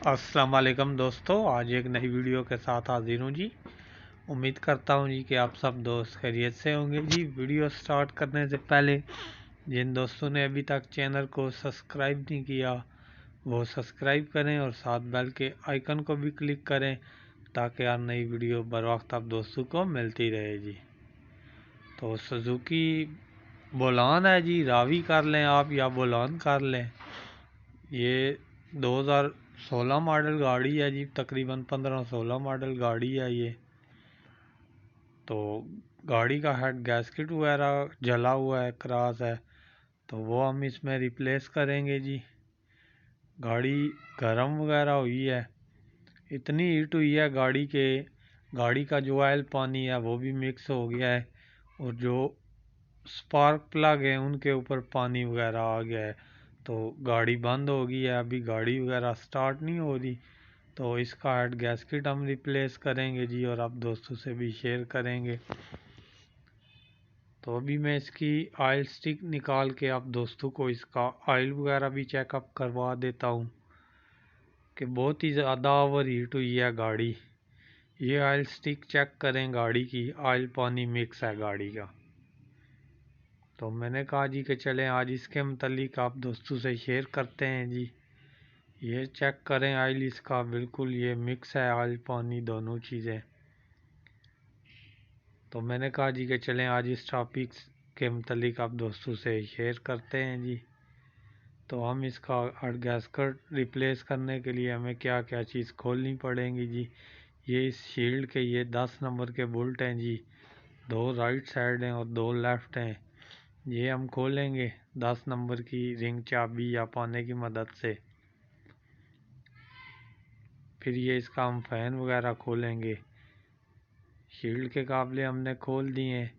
अस्सलाम वालेकुम दोस्तों, आज एक नई वीडियो के साथ हाजिर हूँ जी। उम्मीद करता हूँ जी कि आप सब दोस्त खैरियत से होंगे जी। वीडियो स्टार्ट करने से पहले जिन दोस्तों ने अभी तक चैनल को सब्सक्राइब नहीं किया वो सब्सक्राइब करें और साथ बेल के आइकन को भी क्लिक करें ताकि हर नई वीडियो बर वक्त आप दोस्तों को मिलती रहे जी। तो सुजुकी बोलान है जी, रावी कर लें आप या बोलान कर लें। ये 2016 मॉडल गाड़ी है जी, तकरीबन 15-16 मॉडल गाड़ी है ये। तो गाड़ी का हेड गैस्केट वगैरह जला हुआ है, क्रॉस है, तो वो हम इसमें रिप्लेस करेंगे जी। गाड़ी गर्म वगैरह हुई है, इतनी हीट हुई है गाड़ी के, गाड़ी का जो ऑयल पानी है वो भी मिक्स हो गया है और जो स्पार्क प्लग है उनके ऊपर पानी वगैरह आ गया है। तो गाड़ी बंद हो गई है, अभी गाड़ी वगैरह स्टार्ट नहीं हो रही। तो इसका हेड गैस्केट हम रिप्लेस करेंगे जी और आप दोस्तों से भी शेयर करेंगे। तो अभी मैं इसकी ऑयल स्टिक निकाल के आप दोस्तों को इसका ऑयल वगैरह भी चेकअप करवा देता हूँ कि बहुत ही ज़्यादा ओवर हीट हुई है गाड़ी। ये ऑयल स्टिक चेक करें गाड़ी की, ऑयल पानी मिक्स है गाड़ी का। तो मैंने कहा जी कि चलें आज इसके मतलब आप दोस्तों से शेयर करते हैं जी। ये चेक करें ऑयल इसका, बिल्कुल ये मिक्स है ऑयल पानी दोनों चीज़ें। तो मैंने कहा जी कि चलें आज इस टॉपिक के मतलब आप दोस्तों से शेयर करते हैं जी। तो हम इसका हेड गैस्केट रिप्लेस करने के लिए हमें क्या क्या चीज़ खोलनी पड़ेंगी जी। ये इस शील्ड के ये 10 नंबर के बोल्ट हैं जी, 2 राइट साइड हैं और 2 लेफ़्ट हैं। ये हम खोलेंगे 10 नंबर की रिंग चाबी या पाने की मदद से। फिर ये इसका हम फ़ैन वगैरह खोलेंगे। शील्ड के काबले हमने खोल दिए हैं,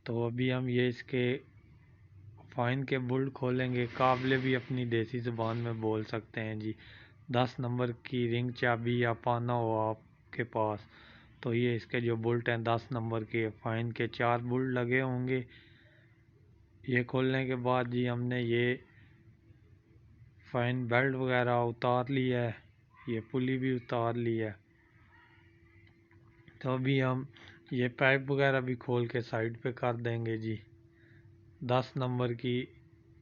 तो अभी हम ये इसके फ़ैन के बोल्ट खोलेंगे। काबले भी अपनी देसी ज़ुबान में बोल सकते हैं जी। 10 नंबर की रिंग चाबी या पाना हो आपके पास तो ये इसके जो बोल्ट हैं 10 नंबर के फ़ैन के 4 बोल्ट लगे होंगे। ये खोलने के बाद जी हमने ये फ़ैन बेल्ट वगैरह उतार लिया है, ये पुली भी उतार ली है। तो अभी हम ये पाइप वगैरह भी खोल के साइड पे कर देंगे जी। 10 नंबर की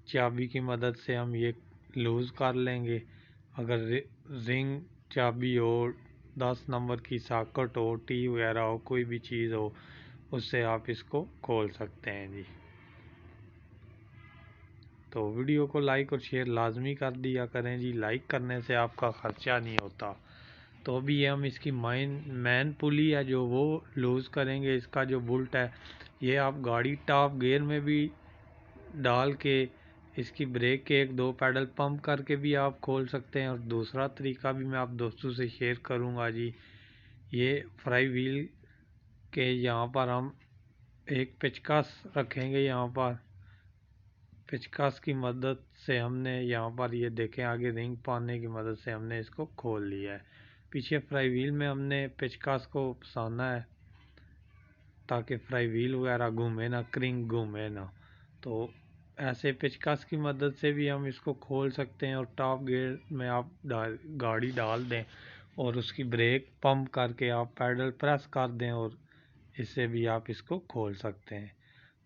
चाबी की मदद से हम ये लूज़ कर लेंगे। अगर रिंग चाबी हो, 10 नंबर की सॉकेट हो, टी वगैरह हो, कोई भी चीज़ हो, उससे आप इसको खोल सकते हैं जी। तो वीडियो को लाइक और शेयर लाजमी कर दिया करें जी, लाइक करने से आपका ख़र्चा नहीं होता। तो अभी हम इसकी मैन पुली है जो वो लूज़ करेंगे। इसका जो बुल्ट है ये आप गाड़ी टॉप गियर में भी डाल के इसकी ब्रेक के 1-2 पैडल पंप करके भी आप खोल सकते हैं। और दूसरा तरीका भी मैं आप दोस्तों से शेयर करूंगा जी। ये फ्राई व्हील के यहाँ पर हम एक पेचकस रखेंगे, यहाँ पर पेचकस की मदद से हमने यहाँ पर ये देखें आगे रिंग पाने की मदद से हमने इसको खोल लिया है। पीछे फ्राई व्हील में हमने पेचकस को फंसाना है ताकि फ्राई व्हील वगैरह घूमे ना, क्रिंग घूमे ना। तो ऐसे पेचकस की मदद से भी हम इसको खोल सकते हैं। और टॉप गियर में आप गाड़ी डाल दें और उसकी ब्रेक पंप करके आप पैडल प्रेस कर दें और इससे भी आप इसको खोल सकते हैं।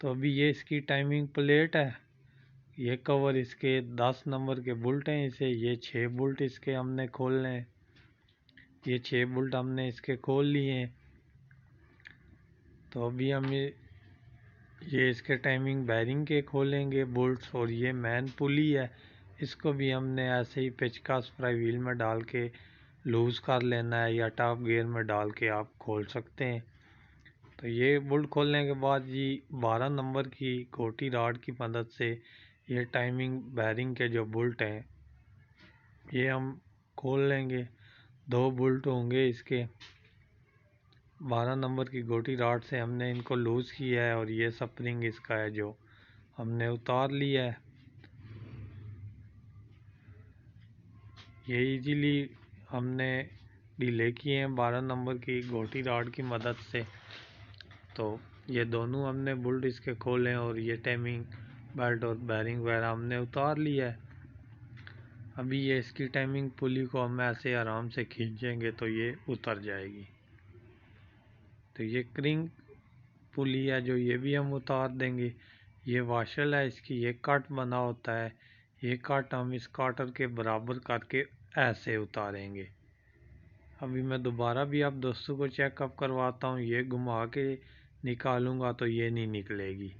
तो अभी ये इसकी टाइमिंग प्लेट है, ये कवर इसके 10 नंबर के बुल्ट हैं, इसे ये 6 बुल्ट इसके हमने खोलने हैं। ये 6 बुल्ट हमने इसके खोल लिए हैं। तो अभी हम ये इसके टाइमिंग बैरिंग के खोलेंगे बोल्ट्स। और ये मैन पुली है, इसको भी हमने ऐसे ही पेचकस फ्राई व्हील में डाल के लूज़ कर लेना है या टॉप गियर में डाल के आप खोल सकते हैं। तो ये बोल्ट खोलने के बाद जी 12 नंबर की गोटी राड की मदद से ये टाइमिंग बैरिंग के जो बोल्ट हैं ये हम खोल लेंगे। 2 बोल्ट होंगे इसके, 12 नंबर की गोटी राड से हमने इनको लूज़ किया है और ये स्प्रिंग इसका है जो हमने उतार लिया है। ये इजीली हमने ढीले किए हैं 12 नंबर की गोटी राड की मदद से। तो ये दोनों हमने बोल्ट इसके खोले और ये टाइमिंग बेल्ट और बैरिंग वगैरह हमने उतार लिया है। अभी ये इसकी टाइमिंग पुली को हम ऐसे आराम से खींचेंगे तो ये उतर जाएगी। तो ये क्रिंग पुली है जो ये भी हम उतार देंगे। ये वाशल है, इसकी ये कट बना होता है, ये कट हम इस काटर के बराबर करके ऐसे उतारेंगे। अभी मैं दोबारा भी आप दोस्तों को चेकअप करवाता हूँ। ये घुमा के निकालूंगा तो ये नहीं निकलेगी।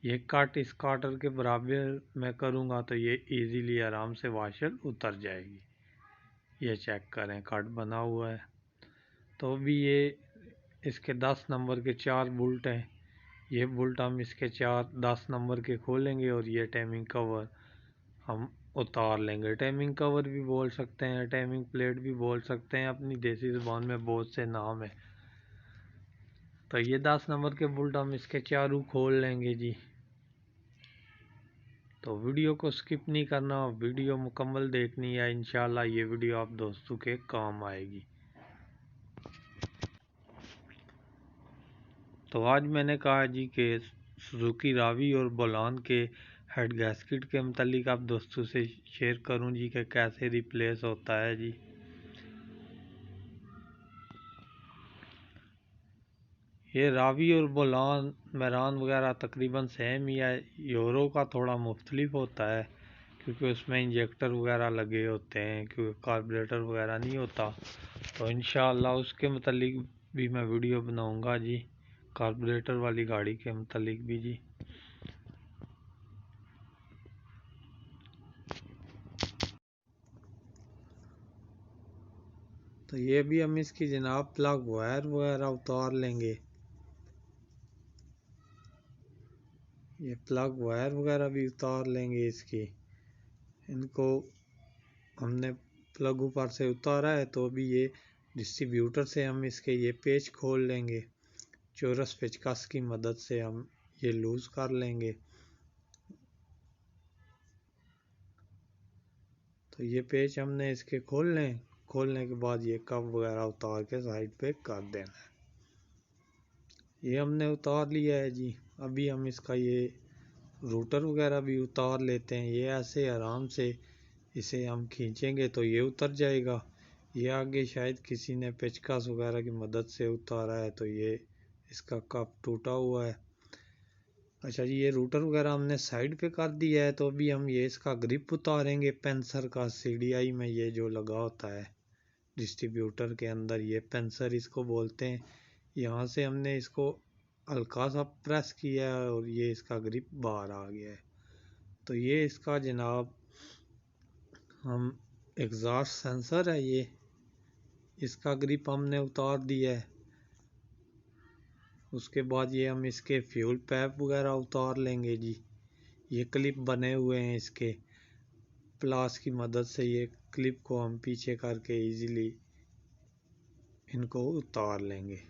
ये कट इस काटर के बराबर मैं करूँगा तो ये इजीली आराम से वाशल उतर जाएगी। ये चेक करें, कट बना हुआ है। तो भी ये इसके 10 नंबर के 4 बुल्ट हैं। ये बुल्ट हम इसके 10 नंबर के खोलेंगे और ये टाइमिंग कवर हम उतार लेंगे। टाइमिंग कवर भी बोल सकते हैं, टाइमिंग प्लेट भी बोल सकते हैं, अपनी देसी ज़ुबान में बहुत से नाम है। तो ये 10 नंबर के बुल्ट हम इसके चारों खोल लेंगे जी। तो वीडियो को स्किप नहीं करना, वीडियो मुकम्मल देखनी है। इंशाल्लाह ये वीडियो आप दोस्तों के काम आएगी। तो आज मैंने कहा जी कि सुजुकी रावी और बोलान के हेड गैस्केट के मतलब आप दोस्तों से शेयर करूं जी कि कैसे रिप्लेस होता है जी। ये रावी और बोलान मैरान वगैरह तकरीबन सेम ही है। यूरो का थोड़ा मुख्तलिफ होता है क्योंकि उसमें इंजेक्टर वगैरह लगे होते हैं, क्योंकि कार्बोरेटर वगैरह नहीं होता। तो इंशाअल्लाह उसके मतलब भी मैं वीडियो बनाऊंगा जी, कार्बोरेटर वाली गाड़ी के मतलब भी जी। तो ये भी हम इसकी जनाब प्लग वायर वगैरह उतार लेंगे। ये प्लग वायर वगैरह भी उतार लेंगे इसकी। इनको हमने प्लग ऊपर से उतारा है तो अभी ये डिस्ट्रीब्यूटर से हम इसके ये पेच खोल लेंगे। चोरस पेचकस की मदद से हम ये लूज कर लेंगे। तो ये पेच हमने इसके खोलने के बाद ये कप वगैरह उतार के साइड पे कर देना है। ये हमने उतार लिया है जी। अभी हम इसका ये रूटर वगैरह भी उतार लेते हैं। ये ऐसे आराम से इसे हम खींचेंगे तो ये उतर जाएगा। ये आगे शायद किसी ने पेचकस वगैरह की मदद से उतारा है तो ये इसका कप टूटा हुआ है। अच्छा जी, ये रूटर वगैरह हमने साइड पे कर दिया है। तो अभी हम ये इसका ग्रिप उतारेंगे पेंसर का। सीडीआई में ये जो लगा होता है डिस्ट्रीब्यूटर के अंदर, ये पेंसर इसको बोलते हैं। यहाँ से हमने इसको हल्का सा प्रेस किया है और ये इसका ग्रिप बाहर आ गया है। तो ये इसका जनाब हम एग्जॉस्ट सेंसर है, ये इसका ग्रिप हमने उतार दिया है। उसके बाद ये हम इसके फ्यूल पैप वगैरह उतार लेंगे जी। ये क्लिप बने हुए हैं इसके, प्लास की मदद से ये क्लिप को हम पीछे करके इजीली इनको उतार लेंगे।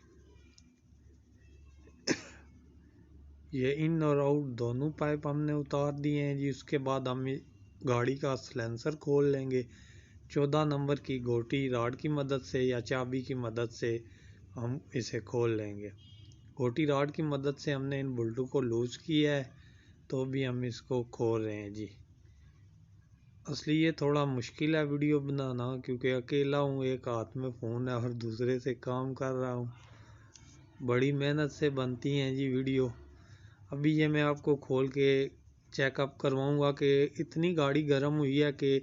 ये इन और आउट दोनों पाइप हमने उतार दिए हैं जी। उसके बाद हम गाड़ी का सिलेंसर खोल लेंगे। 14 नंबर की गोटी राड की मदद से या चाबी की मदद से हम इसे खोल लेंगे। गोटी राड की मदद से हमने इन बुल्टों को लूज किया है तो भी हम इसको खोल रहे हैं जी। असली ये थोड़ा मुश्किल है वीडियो बनाना क्योंकि अकेला हूँ, एक हाथ में फ़ोन है और दूसरे से काम कर रहा हूँ। बड़ी मेहनत से बनती हैं जी वीडियो। अभी ये मैं आपको खोल के चेकअप करवाऊँगा कि इतनी गाड़ी गर्म हुई है कि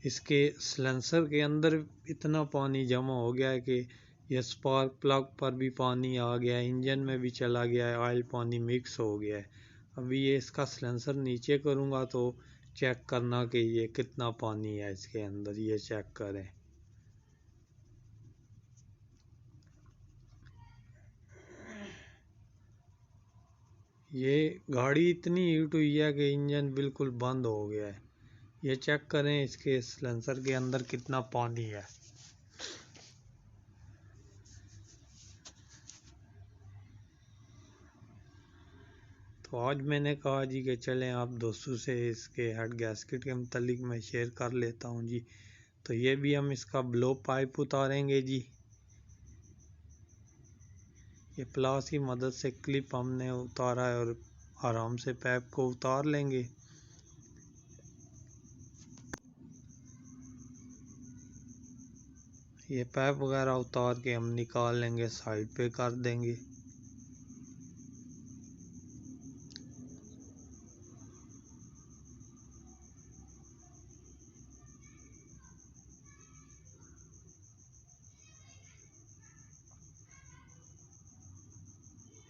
इसके सिलेंसर के अंदर इतना पानी जमा हो गया है कि ये स्पार्क प्लग पर भी पानी आ गया है, इंजन में भी चला गया है, ऑयल पानी मिक्स हो गया है। अभी ये इसका सिलेंसर नीचे करूँगा तो चेक करना कि ये कितना पानी है इसके अंदर, ये चेक करें। ये गाड़ी इतनी हीट हुई है कि इंजन बिल्कुल बंद हो गया है। ये चेक करें इसके सिलेंसर के अंदर कितना पानी है। तो आज मैंने कहा जी कि चलें आप दोस्तों से इसके हेड गैस्केट के मतलब मैं शेयर कर लेता हूं जी। तो ये भी हम इसका ब्लो पाइप उतारेंगे जी। ये प्लास की मदद से क्लिप हमने उतारा है और आराम से पाइप को उतार लेंगे। ये पाइप वगैरह उतार के हम निकाल लेंगे, साइड पे कर देंगे।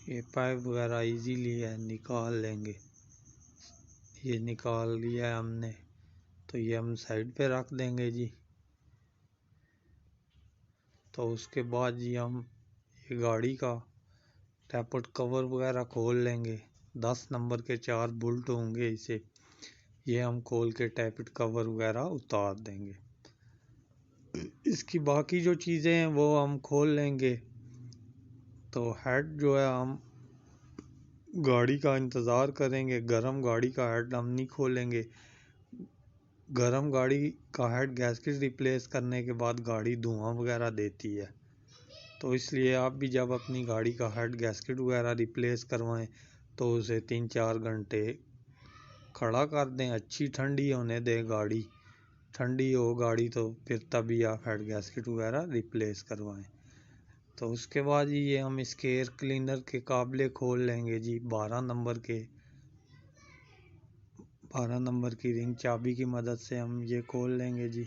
ये पाइप वगैरह इजीली है निकाल लेंगे। ये निकाल लिया है हमने, तो ये हम साइड पे रख देंगे जी। तो उसके बाद जी हम ये गाड़ी का टैपट कवर वगैरह खोल लेंगे। 10 नंबर के 4 बोल्ट होंगे इसे, ये हम खोल के टैपट कवर वगैरह उतार देंगे। इसकी बाकी जो चीज़ें हैं वो हम खोल लेंगे। तो हेड जो है हम गाड़ी का इंतज़ार करेंगे, गरम गाड़ी का हेड हम नहीं खोलेंगे। गरम गाड़ी का हेड गैसकेट रिप्लेस करने के बाद गाड़ी धुआं वगैरह देती है, तो इसलिए आप भी जब अपनी गाड़ी का हेड गैसकेट वगैरह रिप्लेस करवाएं तो उसे 3-4 घंटे खड़ा कर दें, अच्छी ठंडी होने दें गाड़ी। ठंडी हो गाड़ी तो फिर तभी आप हेड गैसकेट वगैरह रिप्लेस करवाएं। तो उसके बाद ये हम इसके एयर क्लीनर के काबले खोल लेंगे जी। 12 नंबर की रिंग चाबी की मदद से हम ये खोल लेंगे जी।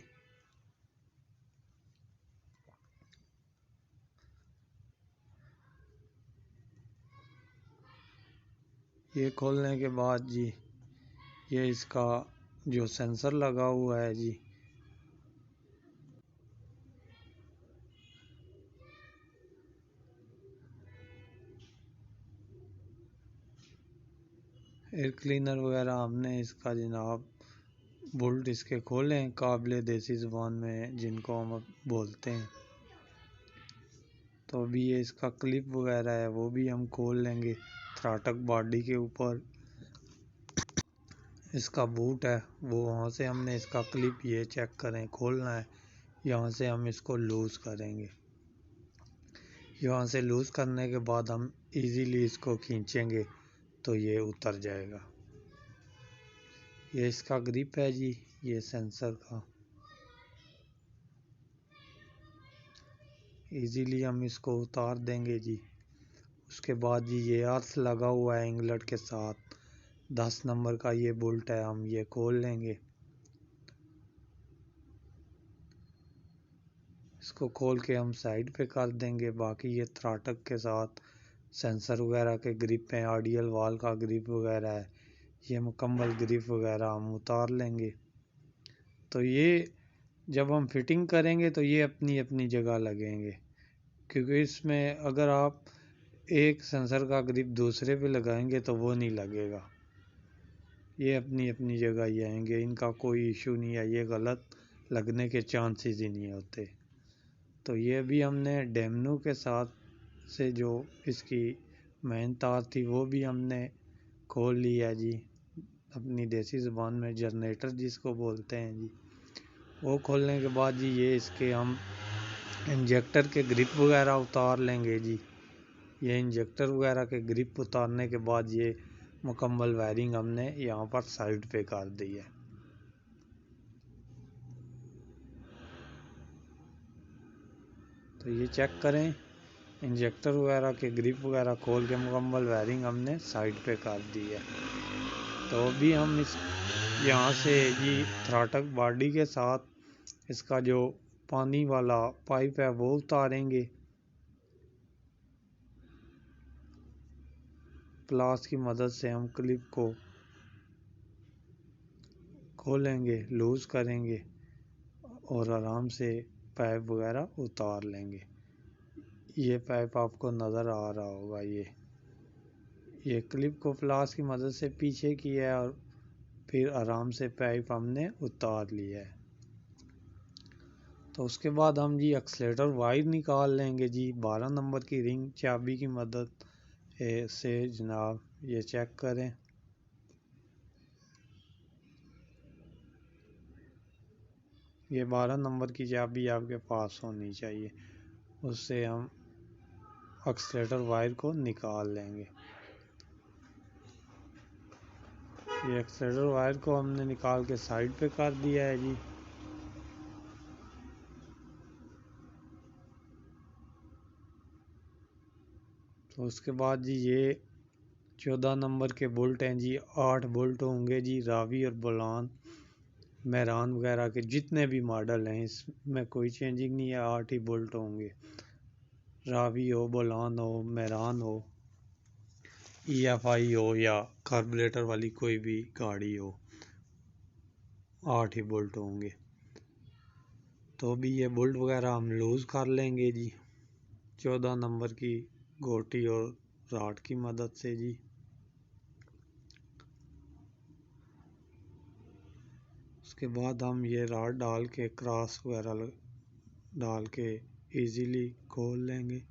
ये खोलने के बाद जी ये इसका जो सेंसर लगा हुआ है जी, एयर क्लीनर वगैरह हमने इसका जनाब बोल्ट इसके खोले हैं काबिले देसी ज़ुबान में जिनको हम बोलते हैं। तो अभी ये इसका क्लिप वगैरह है वो भी हम खोल लेंगे। थ्राटक बॉडी के ऊपर इसका बूट है, वो वहाँ से हमने इसका क्लिप ये चेक करें खोलना है। यहाँ से हम इसको लूज़ करेंगे। यहाँ से लूज़ करने के बाद हम इजीली इसको खींचेंगे तो ये उतर जाएगा। ये इसका ग्रिप है जी, ये सेंसर का। इजीली हम इसको उतार देंगे जी। उसके बाद जी ये अर्थ लगा हुआ है इंगलेट के साथ, 10 नंबर का ये बोल्ट है, हम ये खोल लेंगे। इसको खोल के हम साइड पे कर देंगे। बाकी ये थ्राटक के साथ सेंसर वगैरह के ग्रिप हैं, आरडीएल वाल का ग्रिप वगैरह है, ये मुकम्मल ग्रिप वगैरह हम उतार लेंगे। तो ये जब हम फिटिंग करेंगे तो ये अपनी अपनी जगह लगेंगे, क्योंकि इसमें अगर आप एक सेंसर का ग्रिप दूसरे पे लगाएंगे तो वो नहीं लगेगा। ये अपनी अपनी जगह ही आएंगे, इनका कोई इशू नहीं है, ये गलत लगने के चांसेस ही नहीं होते। तो ये भी हमने डेमनू के साथ से जो इसकी मेन तार थी वो भी हमने खोल लिया जी। अपनी देसी ज़ुबान में जनरेटर जिसको बोलते हैं जी, वो खोलने के बाद जी ये इसके हम इंजेक्टर के ग्रिप वगैरह उतार लेंगे जी। ये इंजेक्टर वगैरह के ग्रिप उतारने के बाद ये मुकम्मल वायरिंग हमने यहाँ पर साइड पे कर दी है। तो ये चेक करें, इंजेक्टर वगैरह के ग्रिप वगैरह खोल के मुकम्मल वायरिंग हमने साइड पे कर दी है। तो अभी हम इस यहाँ से जी थ्राटक बॉडी के साथ इसका जो पानी वाला पाइप है वो उतारेंगे। प्लास की मदद से हम क्लिप को खोलेंगे, लूज़ करेंगे और आराम से पाइप वगैरह उतार लेंगे। ये पाइप आपको नज़र आ रहा होगा, ये क्लिप को प्लास की मदद से पीछे किया है और फिर आराम से पाइप हमने उतार लिया है। तो उसके बाद हम जी एक्सलेटर वायर निकाल लेंगे जी। 12 नंबर की रिंग चाबी की मदद से जनाब ये चेक करें। ये 12 नंबर की चाबी आपके पास होनी चाहिए, उससे हम एक्सलेटर वायर को निकाल लेंगे। ये एक्सलेटर वायर को हमने निकाल के साइड पे कर दिया है जी। तो उसके बाद जी ये 14 नंबर के बुल्ट हैं जी, 8 बुल्ट होंगे जी, रावी और बोलान मेहरान वगैरह के जितने भी मॉडल हैं इसमें कोई चेंजिंग नहीं है, 8 ही बुल्ट होंगे। रावी हो, बोलान हो, मेहरान हो, EFI हो या कार्बोरेटर वाली कोई भी गाड़ी हो, 8 ही बुल्ट होंगे। तो भी ये बुल्ट वगैरह हम लूज़ कर लेंगे जी 14 नंबर की गोटी और राड की मदद से जी। उसके बाद हम ये राड डाल के क्रॉस वगैरह डाल के इजीली खोल लेंगे।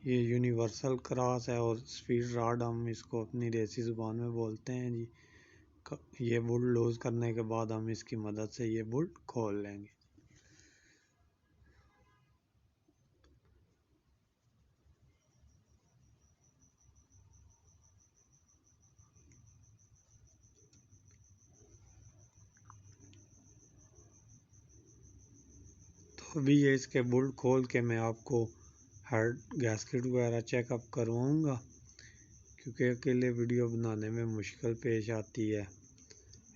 ये यूनिवर्सल क्रॉस है और स्पीड राड हम इसको अपनी देसी ज़ुबान में बोलते हैं जी। ये बुल्ट लूज़ करने के बाद हम इसकी मदद से ये बुल्ट खोल लेंगे। तो अभी ये इसके बुल्ट खोल के मैं आपको हेड गैस्केट वगैरह चेकअप करवाऊँगा, क्योंकि अकेले वीडियो बनाने में मुश्किल पेश आती है।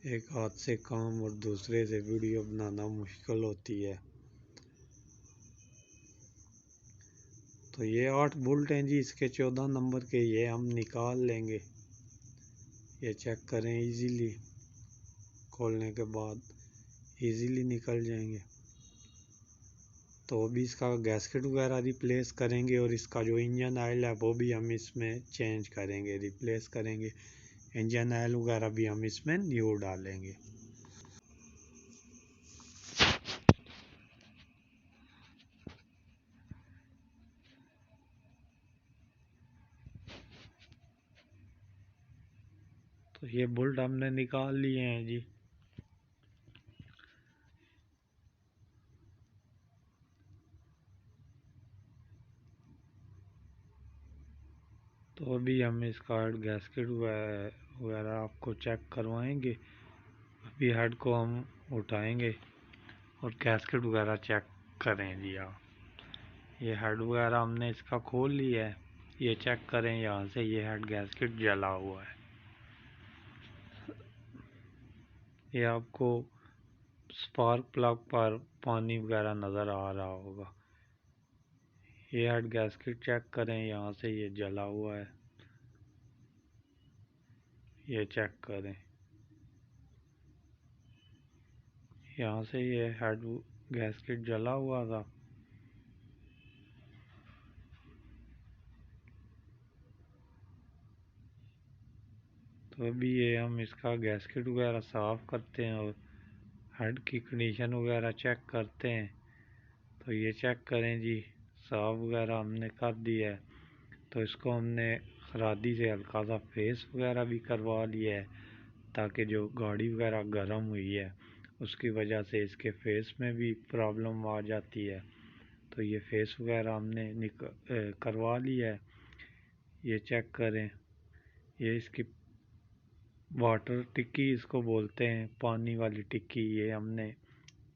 एक हाथ से काम और दूसरे से वीडियो बनाना मुश्किल होती है। तो ये 8 बुल्ट हैं जी, इसके 14 नंबर के ये हम निकाल लेंगे। ये चेक करें, इजीली खोलने के बाद इजीली निकल जाएंगे। तो अभी इसका गैस्केट वगैरह रिप्लेस करेंगे और इसका जो इंजन ऑयल है वो भी हम इसमें चेंज करेंगे, रिप्लेस करेंगे। इंजन ऑयल वगैरह भी हम इसमें न्यू डालेंगे। तो ये बोल्ट हमने निकाल लिए हैं जी। तो अभी हम इसका गैस्केट वगैरह आपको चेक करवाएंगे। अभी हेड को हम उठाएंगे और गैस्केट वगैरह चेक करें जी आप। ये हेड वगैरह हमने इसका खोल लिया है, ये चेक करें यहाँ से, ये हेड गैस्केट जला हुआ है। ये आपको स्पार्क प्लग पर पानी वगैरह नज़र आ रहा होगा। ये हेड गैस्केट चेक करें यहाँ से, ये जला हुआ है, ये चेक करें यहाँ से, ये हेड गैस्केट जला हुआ था। तो अभी ये हम इसका गैस्केट वगैरह साफ़ करते हैं और हेड की कंडीशन वगैरह चेक करते हैं। तो ये चेक करें जी, साफ़ वगैरह हमने कर दिया है। तो इसको हमने खरादी से हल्का सा फेस वगैरह भी करवा लिया है, ताकि जो गाड़ी वगैरह गर्म हुई है उसकी वजह से इसके फेस में भी प्रॉब्लम आ जाती है। तो ये फेस वगैरह हमने करवा लिया है। ये चेक करें, ये इसकी वाटर टिक्की इसको बोलते हैं, पानी वाली टिक्की, ये हमने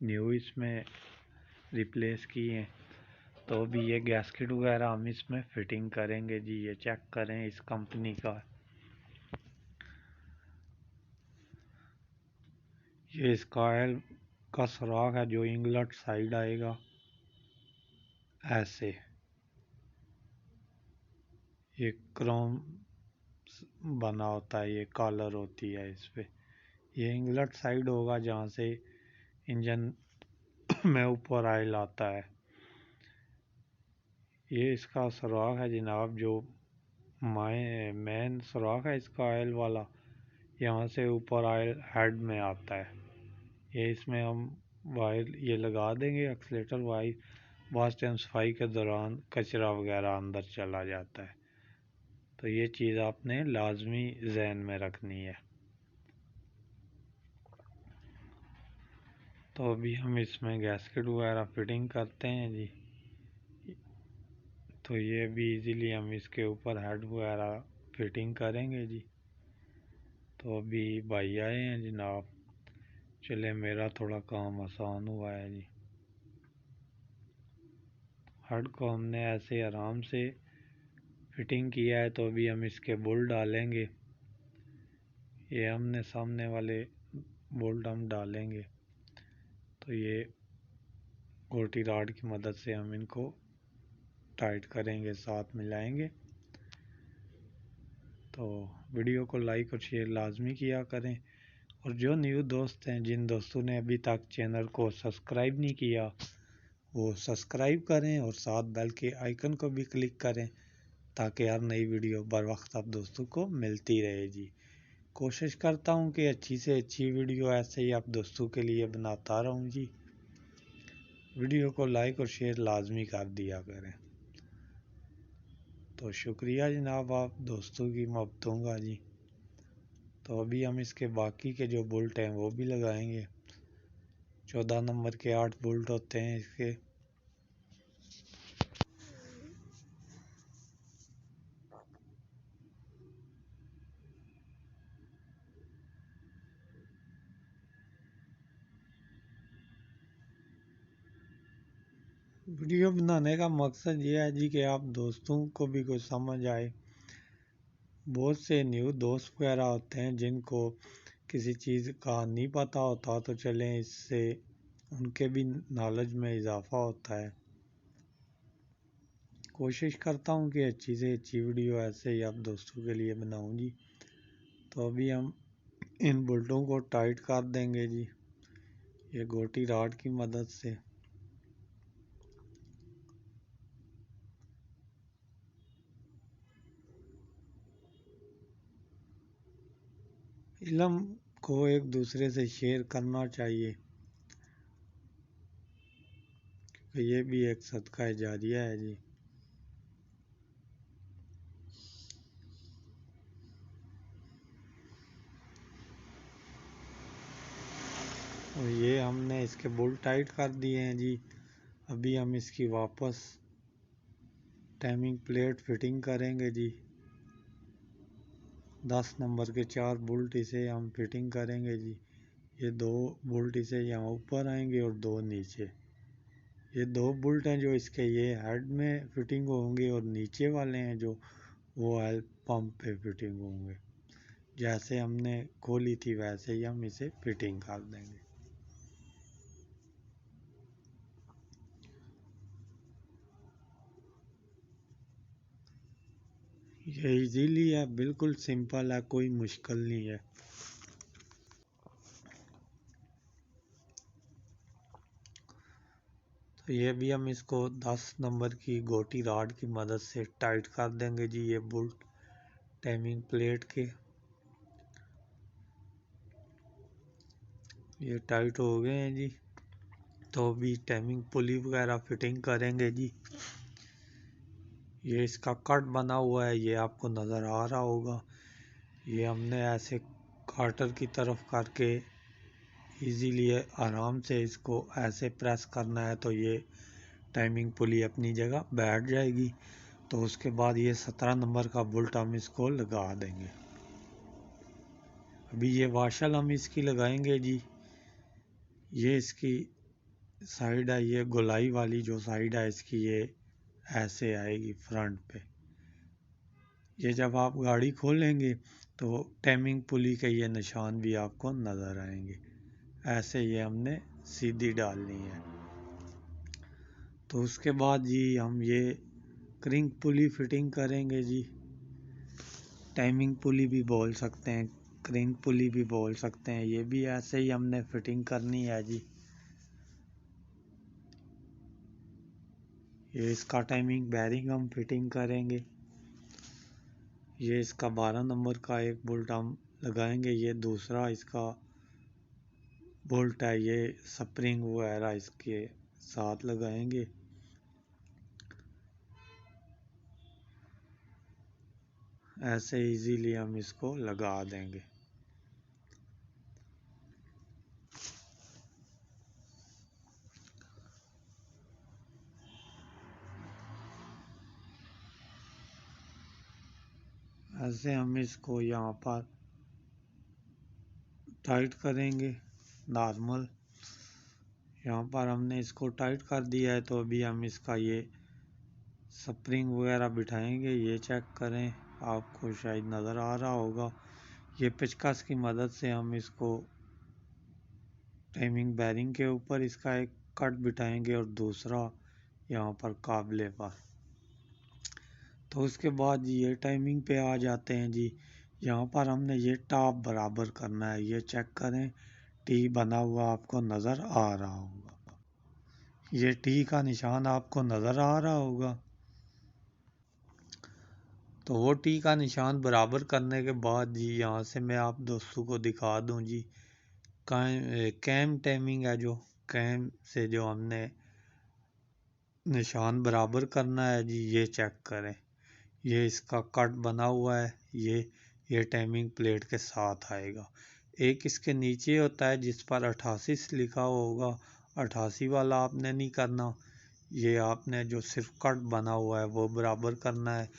न्यू इसमें रिप्लेस की है। तो अभी ये गैस्केट वगैरह हम इसमें फिटिंग करेंगे जी। ये चेक करें इस कंपनी का, ये इसका ऑयल का सुराख है जो इंगलट साइड आएगा ऐसे। ये क्रोम बना होता है, ये कॉलर होती है इस पे। ये इंगलट साइड होगा जहाँ से इंजन में ऊपर ऑयल आता है। ये इसका सुराख है जनाब, जो मेन सुराख है इसका ऑयल वाला, यहाँ से ऊपर ऑयल हेड में आता है। ये इसमें हम वायर ये लगा देंगे, एक्सीलेटर वायर वास्ट एंड सफाई के दौरान कचरा वगैरह अंदर चला जाता है। तो ये चीज़ आपने लाजमी जहन में रखनी है। तो अभी हम इसमें गैस्केट वगैरह फिटिंग करते हैं जी। तो ये भी इजीली हम इसके ऊपर हेड वगैरह फिटिंग करेंगे जी। तो अभी भाई आए हैं जनाब, चले मेरा थोड़ा काम आसान हुआ है जी। हेड को हमने ऐसे आराम से फिटिंग किया है। तो अभी हम इसके बोल्ट डालेंगे। ये हमने सामने वाले बोल्ट हम डालेंगे। तो ये गोटी राड की मदद से हम इनको टाइट करेंगे, साथ मिलाएंगे। तो वीडियो को लाइक और शेयर लाजमी किया करें। और जो न्यू दोस्त हैं, जिन दोस्तों ने अभी तक चैनल को सब्सक्राइब नहीं किया, वो सब्सक्राइब करें और साथ बेल के आइकन को भी क्लिक करें, ताकि हर नई वीडियो बर वक्त आप दोस्तों को मिलती रहे जी। कोशिश करता हूँ कि अच्छी से अच्छी वीडियो ऐसे ही आप दोस्तों के लिए बनाता रहूँ जी। वीडियो को लाइक और शेयर लाजमी कर दिया करें। तो शुक्रिया जनाब आप दोस्तों की मोहब्बतों का जी। तो अभी हम इसके बाकी के जो बोल्ट हैं वो भी लगाएंगे। 14 नंबर के 8 बोल्ट होते हैं इसके। वीडियो बनाने का मकसद ये है जी कि आप दोस्तों को भी कुछ समझ आए। बहुत से न्यू दोस्त वगैरह होते हैं जिनको किसी चीज़ का नहीं पता होता, तो चलें इससे उनके भी नॉलेज में इजाफा होता है। कोशिश करता हूँ कि अच्छी से अच्छी वीडियो ऐसे ही आप दोस्तों के लिए बनाऊँ जी। तो अभी हम इन बोल्टों को टाइट कर देंगे जी, ये गोटी राड की मदद से। इल्म को एक दूसरे से शेयर करना चाहिए, क्योंकि ये भी एक सदका जारिया है जी। और ये हमने इसके बोल्ट टाइट कर दिए हैं जी। अभी हम इसकी वापस टाइमिंग प्लेट फिटिंग करेंगे जी। 10 नंबर के 4 बोल्ट इसे हम फिटिंग करेंगे जी। ये 2 बोल्ट इसे यहाँ ऊपर आएंगे और 2 नीचे। ये 2 बोल्ट हैं जो इसके ये हेड में फिटिंग होंगे, और नीचे वाले हैं जो वो ऑयल पंप पे फिटिंग होंगे। जैसे हमने खोली थी वैसे ही हम इसे फिटिंग कर देंगे। ये इजीली है, बिल्कुल सिंपल है, कोई मुश्किल नहीं है। तो ये भी हम इसको 10 नंबर की गोटी राड की मदद से टाइट कर देंगे जी। ये बोल्ट टाइमिंग प्लेट के ये टाइट हो गए हैं जी। तो अभी टाइमिंग पुली वगैरह फिटिंग करेंगे जी। ये इसका कट बना हुआ है, ये आपको नज़र आ रहा होगा। ये हमने ऐसे कार्टर की तरफ करके इजीली आराम से इसको ऐसे प्रेस करना है, तो ये टाइमिंग पुली अपनी जगह बैठ जाएगी। तो उसके बाद ये 17 नंबर का बोल्ट हम इसको लगा देंगे। अभी ये वाशल हम इसकी लगाएंगे जी। ये इसकी साइड है, ये गोलाई वाली जो साइड है इसकी, ये ऐसे आएगी फ्रंट पे। ये जब आप गाड़ी खोलेंगे तो टाइमिंग पुली के ये निशान भी आपको नज़र आएंगे। ऐसे ये हमने सीधी डालनी है। तो उसके बाद जी हम ये क्रिंक पुली फिटिंग करेंगे जी। टाइमिंग पुली भी बोल सकते हैं, क्रिंक पुली भी बोल सकते हैं। ये भी ऐसे ही हमने फिटिंग करनी है जी। ये इसका टाइमिंग बैरिंग हम फिटिंग करेंगे। ये इसका 12 नंबर का एक बोल्ट हम लगाएंगे। ये दूसरा इसका बोल्ट है, ये स्प्रिंग वगैरह इसके साथ लगाएंगे। ऐसे इजीली हम इसको लगा देंगे। ऐसे हम इसको यहाँ पर टाइट करेंगे नॉर्मल। यहाँ पर हमने इसको टाइट कर दिया है। तो अभी हम इसका ये स्प्रिंग वगैरह बिठाएंगे, ये चेक करें, आपको शायद नज़र आ रहा होगा। ये पेचकस की मदद से हम इसको टाइमिंग बैरिंग के ऊपर इसका एक कट बिठाएंगे और दूसरा यहाँ पर काबले पर। तो उसके बाद ये टाइमिंग पे आ जाते हैं जी। यहाँ पर हमने ये टॉप बराबर करना है, ये चेक करें, टी बना हुआ आपको नज़र आ रहा होगा। ये टी का निशान आपको नज़र आ रहा होगा। तो वो टी का निशान बराबर करने के बाद जी यहाँ से मैं आप दोस्तों को दिखा दूँ जी, कैम टाइमिंग है जो कैम से जो हमने निशान बराबर करना है जी, ये चेक करें, ये इसका कट बना हुआ है, ये टाइमिंग प्लेट के साथ आएगा। एक इसके नीचे होता है जिस पर 88 लिखा होगा, 88 वाला आपने नहीं करना, ये आपने जो सिर्फ कट बना हुआ है वो बराबर करना है।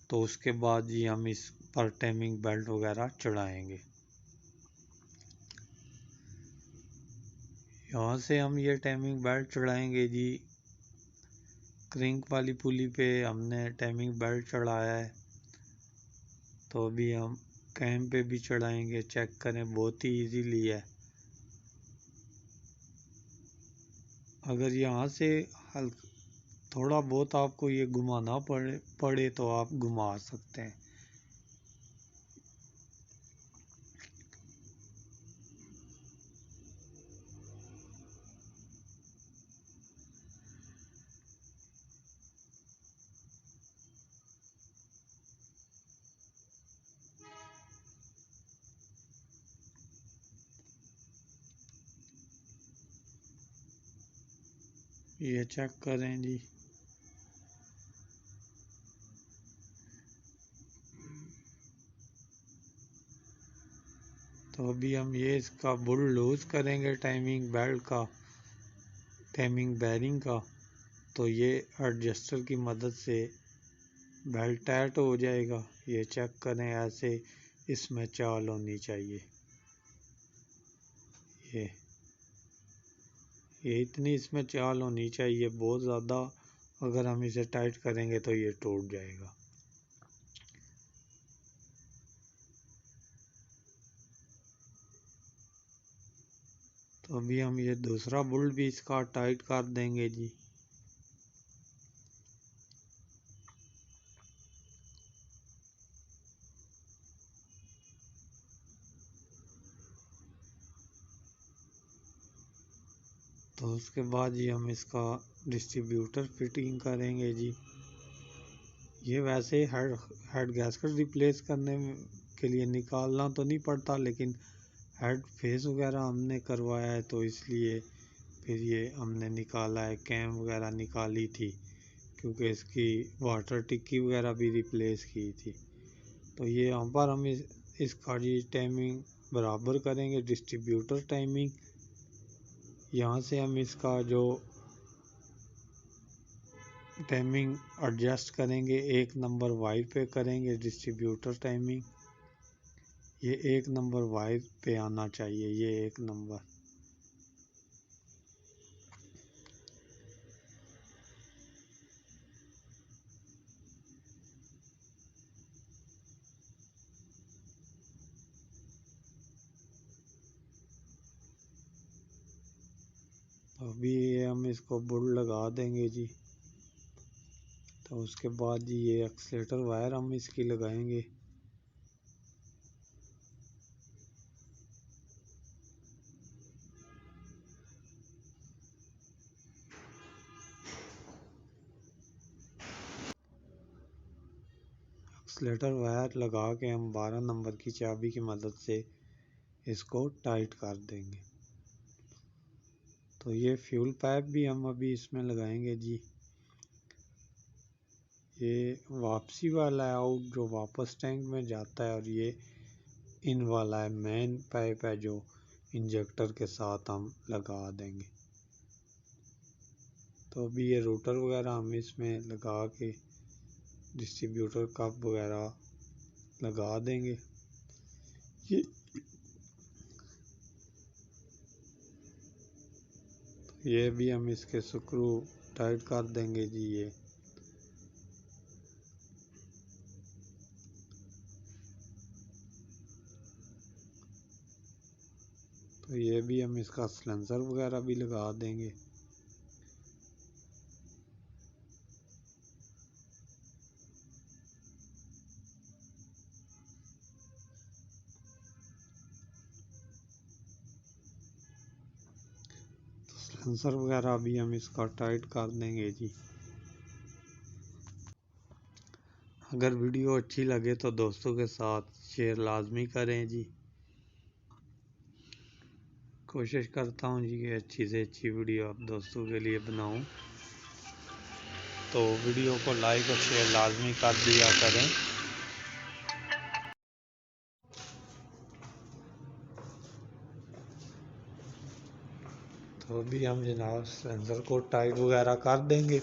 तो उसके बाद जी हम इस पर टाइमिंग बेल्ट वगैरह चढ़ाएंगे। यहाँ से हम ये टाइमिंग बेल्ट चढ़ाएंगे जी। क्रिंक वाली पुली पे हमने टाइमिंग बेल्ट चढ़ाया है, तो अभी हम कैम पे भी चढ़ाएंगे, चेक करें, बहुत ही इजीली है। अगर यहाँ से थोड़ा बहुत आपको ये घुमाना पड़े तो आप घुमा सकते हैं। ये चेक करें जी। तो अभी हम ये इसका बुल लूज करेंगे टाइमिंग बेल्ट का, टाइमिंग बैरिंग का, तो ये एडजस्टर की मदद से बेल्ट टाइट हो जाएगा। ये चेक करें, ऐसे इसमें चाल होनी चाहिए, ये ये इतनी इसमें चाल होनी चाहिए, बहुत ज़्यादा अगर हम इसे टाइट करेंगे तो ये टूट जाएगा। तो अभी हम ये दूसरा बोल्ट भी इसका टाइट कर देंगे जी। तो उसके बाद ही हम इसका डिस्ट्रीब्यूटर फिटिंग करेंगे जी। ये वैसे हेड गैस्केट रिप्लेस करने के लिए निकालना तो नहीं पड़ता, लेकिन हेड फेस वगैरह हमने करवाया है तो इसलिए फिर ये हमने निकाला है, कैम वगैरह निकाली थी क्योंकि इसकी वाटर टिक्की वगैरह भी रिप्लेस की थी। तो ये यहाँ पर हम इसका जी टाइमिंग बराबर करेंगे, डिस्ट्रीब्यूटर टाइमिंग। यहाँ से हम इसका जो टाइमिंग एडजस्ट करेंगे, एक नंबर वाई पे करेंगे डिस्ट्रीब्यूटर टाइमिंग। ये एक नंबर वाई पे आना चाहिए, ये एक नंबर। तो अभी ये हम इसको बुल लगा देंगे जी। तो उसके बाद जी ये एक्सलेटर वायर हम इसकी लगाएंगे। एक्सलेटर वायर लगा के हम 12 नंबर की चाबी की मदद से इसको टाइट कर देंगे। तो ये फ्यूल पाइप भी हम अभी इसमें लगाएंगे जी। ये वापसी वाला है आउट जो वापस टैंक में जाता है, और ये इन वाला है मेन पाइप है जो इंजेक्टर के साथ हम लगा देंगे। तो अभी ये रोटर वगैरह हम इसमें लगा के डिस्ट्रीब्यूटर कप वगैरह लगा देंगे। ये भी हम इसके स्क्रू टाइट कर देंगे जी। ये तो ये भी हम इसका सिलेंसर वगैरह भी लगा देंगे। तो सिलेंसर वगैरह भी हम इसका टाइट कर देंगे जी। अगर वीडियो अच्छी लगे तो दोस्तों के साथ शेयर लाजमी करें जी। कोशिश करता हूँ जी कि अच्छी से अच्छी वीडियो आप दोस्तों के लिए बनाऊँ, तो वीडियो को लाइक और शेयर लाजमी कर दिया करें। तो अभी हम जनाब सिलेंसर को टाइट वगैरह कर देंगे।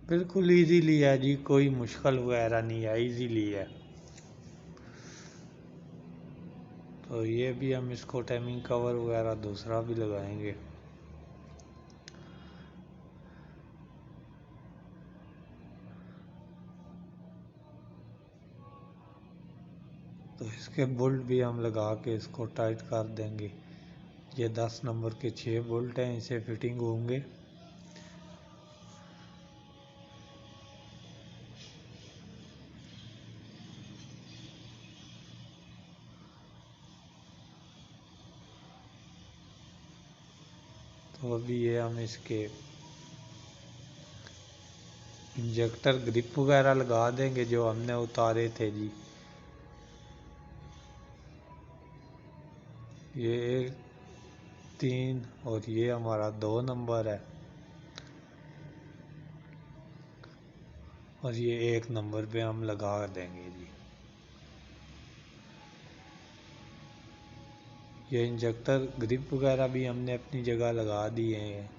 बिल्कुल इजीली है जी, कोई मुश्किल वगैरह नहीं है, इजीली है। तो ये भी हम इसको टाइमिंग कवर वगैरह दूसरा भी लगाएंगे। तो इसके बोल्ट भी हम लगा के इसको टाइट कर देंगे। ये 10 नंबर के 6 बोल्ट हैं, इसे फिटिंग होंगे। तो अभी ये हम इसके इंजेक्टर ग्रिप वगैरह लगा देंगे जो हमने उतारे थे जी। ये 1, 3 और ये हमारा 2 नंबर है, और ये 1 नंबर पे हम लगा देंगे जी। ये इंजेक्टर ग्रिप वगैरह भी हमने अपनी जगह लगा दिए हैं।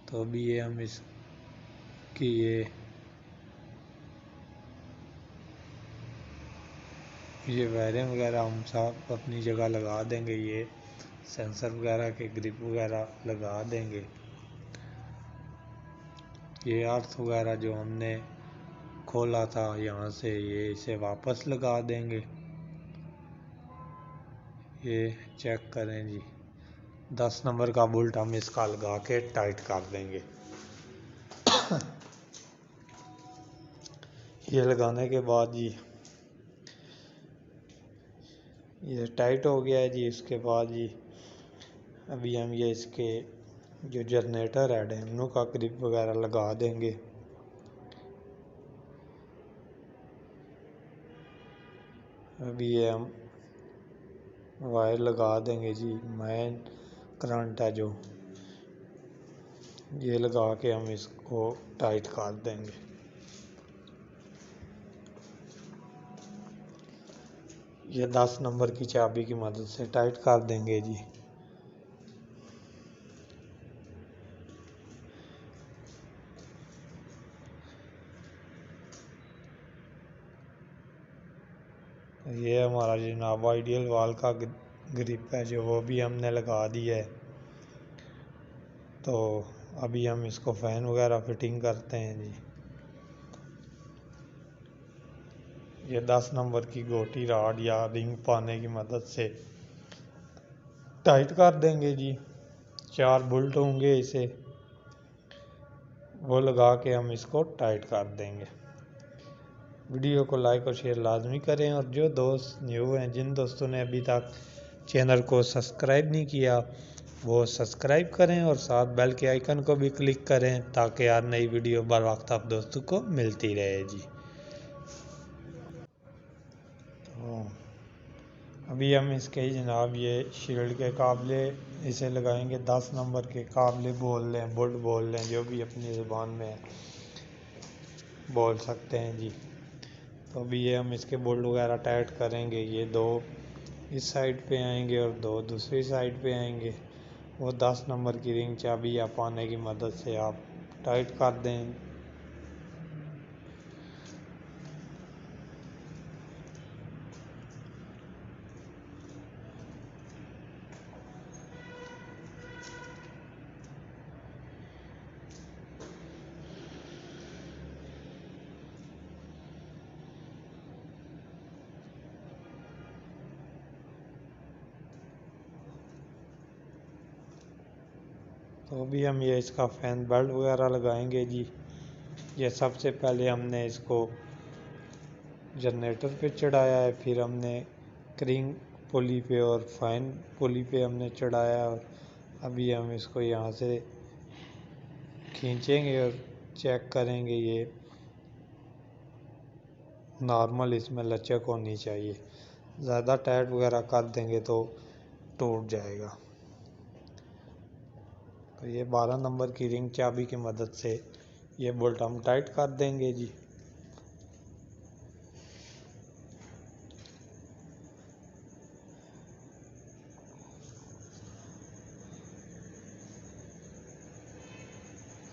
तो अभी ये हम इसकी ये वायरिंग वगैरह हम सब अपनी जगह लगा देंगे। ये सेंसर वगैरह के ग्रिप वगैरह लगा देंगे। ये अर्थ वगैरह जो हमने खोला था यहाँ से, ये इसे वापस लगा देंगे। ये चेक करें जी, 10 नंबर का बोल्ट हम इसका लगा के टाइट कर देंगे। ये लगाने के बाद जी ये टाइट हो गया है जी। इसके बाद जी अभी हम ये इसके जो जनरेटर है डैमनो का क्लिप वगैरह लगा देंगे। अभी ये हम वायर लगा देंगे जी, मेन करंट है जो, ये लगा के हम इसको टाइट कर देंगे। ये 10 नंबर की चाबी की मदद से टाइट कर देंगे जी। ये हमारा जनाब आइडियल वाल का ग्रिप है जो, वो भी हमने लगा दिया है। तो अभी हम इसको फैन वगैरह फिटिंग करते हैं जी। ये 10 नंबर की गोटी राड या रिंग पाने की मदद से टाइट कर देंगे जी। 4 बोल्ट होंगे, इसे वो लगा के हम इसको टाइट कर देंगे। वीडियो को लाइक और शेयर लाजमी करें, और जो दोस्त न्यू हैं, जिन दोस्तों ने अभी तक चैनल को सब्सक्राइब नहीं किया वो सब्सक्राइब करें और साथ बेल के आइकन को भी क्लिक करें ताकि हर नई वीडियो बर वक्त आप दोस्तों को मिलती रहे जी। तो अभी हम इसके ही जनाब ये शील्ड के काबले इसे लगाएंगे। 10 नंबर के काबले बोल लें, बोल्ट बोल लें, जो भी अपनी ज़ुबान में बोल सकते हैं जी। तो अभी ये हम इसके बोल्ट वगैरह टाइट करेंगे। ये 2 इस साइड पे आएंगे और 2 दूसरी साइड पे आएंगे। वो 10 नंबर की रिंग चाबी या पाने की मदद से आप टाइट कर दें। तो अभी हम ये इसका फैन बेल्ट वगैरह लगाएंगे जी। ये सबसे पहले हमने इसको जनरेटर पे चढ़ाया है, फिर हमने क्रिंग पुली पे और फाइन पुली पे हमने चढ़ाया, और अभी हम इसको यहाँ से खींचेंगे और चेक करेंगे। ये नॉर्मल इसमें लचक होनी चाहिए, ज़्यादा टाइट वगैरह कर देंगे तो टूट जाएगा। तो ये 12 नंबर की रिंग चाबी की मदद से ये बोल्ट हम टाइट कर देंगे जी।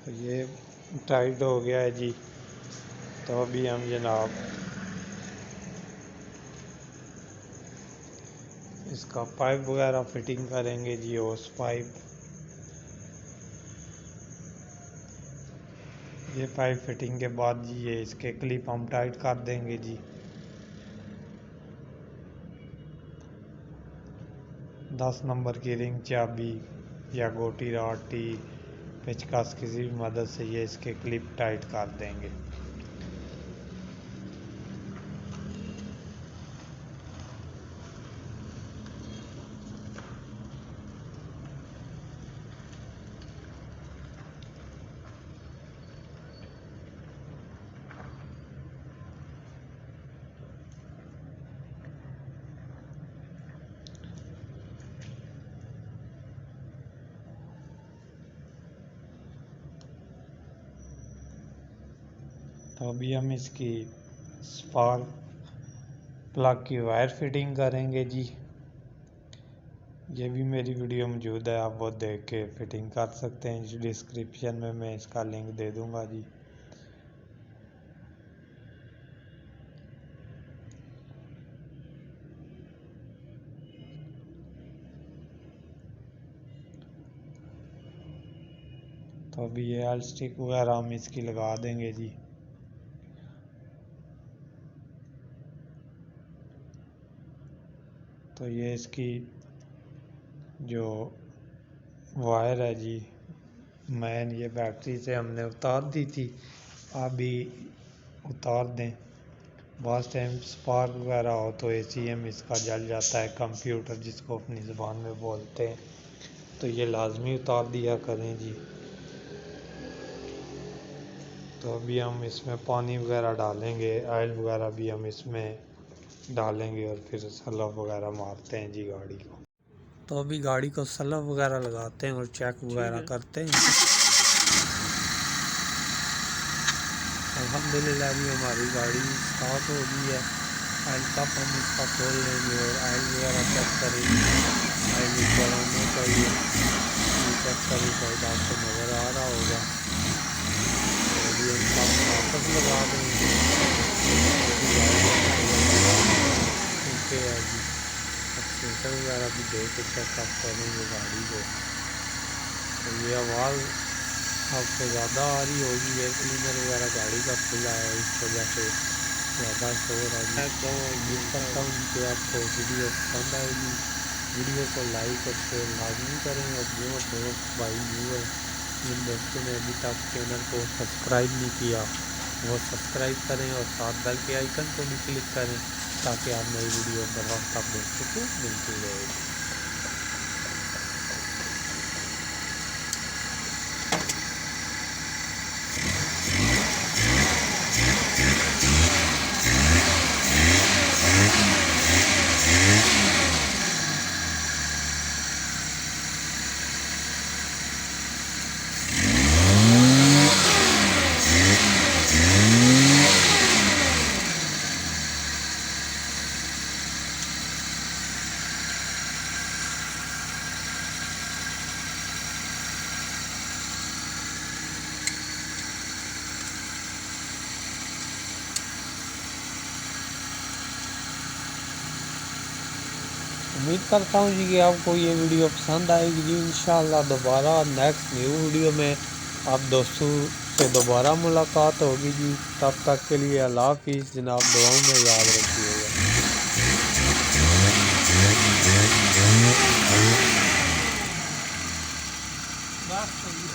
तो ये टाइट हो गया है जी। तो अभी हम जनाब इसका पाइप वगैरह फिटिंग करेंगे जी, होस पाइप। ये पाइप फिटिंग के बाद जी ये इसके क्लिप हम टाइट कर देंगे जी। 10 नंबर की रिंग चाबी या गोटी राटी पेचकस किसी भी मदद से ये इसके क्लिप टाइट कर देंगे। तो अभी हम इसकी स्पार्क प्लग की वायर फिटिंग करेंगे जी। ये भी मेरी वीडियो मौजूद है, आप वो देख के फिटिंग कर सकते हैं। डिस्क्रिप्शन में मैं इसका लिंक दे दूंगा जी। तो अभी ये एल स्टिक वगैरह हम इसकी लगा देंगे जी। तो ये इसकी जो वायर है जी मैन, ये बैटरी से हमने उतार दी थी, अभी उतार दें। बहुत टाइम स्पार्क वगैरह हो तो ACM इसका जल जाता है, कंप्यूटर जिसको अपनी ज़ुबान में बोलते हैं, तो ये लाजमी उतार दिया करें जी। तो अभी हम इसमें पानी वगैरह डालेंगे, ऑयल वगैरह भी हम इसमें डालेंगे और फिर सलफ वगैरह मारते हैं जी गाड़ी को। तो अभी गाड़ी को सलफ वगैरह लगाते हैं और चेक वगैरह करते हैं। अल्हम्दुलिल्लाह भी हमारी गाड़ी स्टार्ट हो गई है। ऑयल कप हम इसका खोल लेंगे और ऑयल वगैरह चेक करेंगे। ऑयल ऊपर आना चाहिए, चेक करें शायद आपको नज़र आ रहा होगा। अभी हम कप वापस लगा देंगे। ओके है जी। अब सेंसर वगैरह भी दे के चेकअप करेंगे गाड़ी को। तो ये आवाज़ आपको ज़्यादा आ रही होगी, एयर क्लीनर वगैरह गाड़ी का खुला है, इस वजह से ज़्यादा शोर है। मैं तो उम्मीद करता हूँ कि आपको वीडियो पसंद आएगी। वीडियो को लाइक और शेयर लाजमी करें, और जो दोस्त भाई व्यूअर जिन दोस्तों ने अभी तक चैनल को सब्सक्राइब नहीं किया वो सब्सक्राइब करें और साथ बेल के आइकन को भी क्लिक करें ताकि आप नई वीडियो बर वक्त आप दोस्तों को मिलती रहेगी। उम्मीद करता हूँ जी कि आपको ये वीडियो पसंद आएगी जी। इंशाअल्लाह दोबारा नेक्स्ट न्यू वीडियो में आप दोस्तों से दोबारा मुलाकात होगी जी। तब तक के लिए अल्लाह हाफिज़ जनाब, दुआओं में याद रखिएगा। पास चाहिए।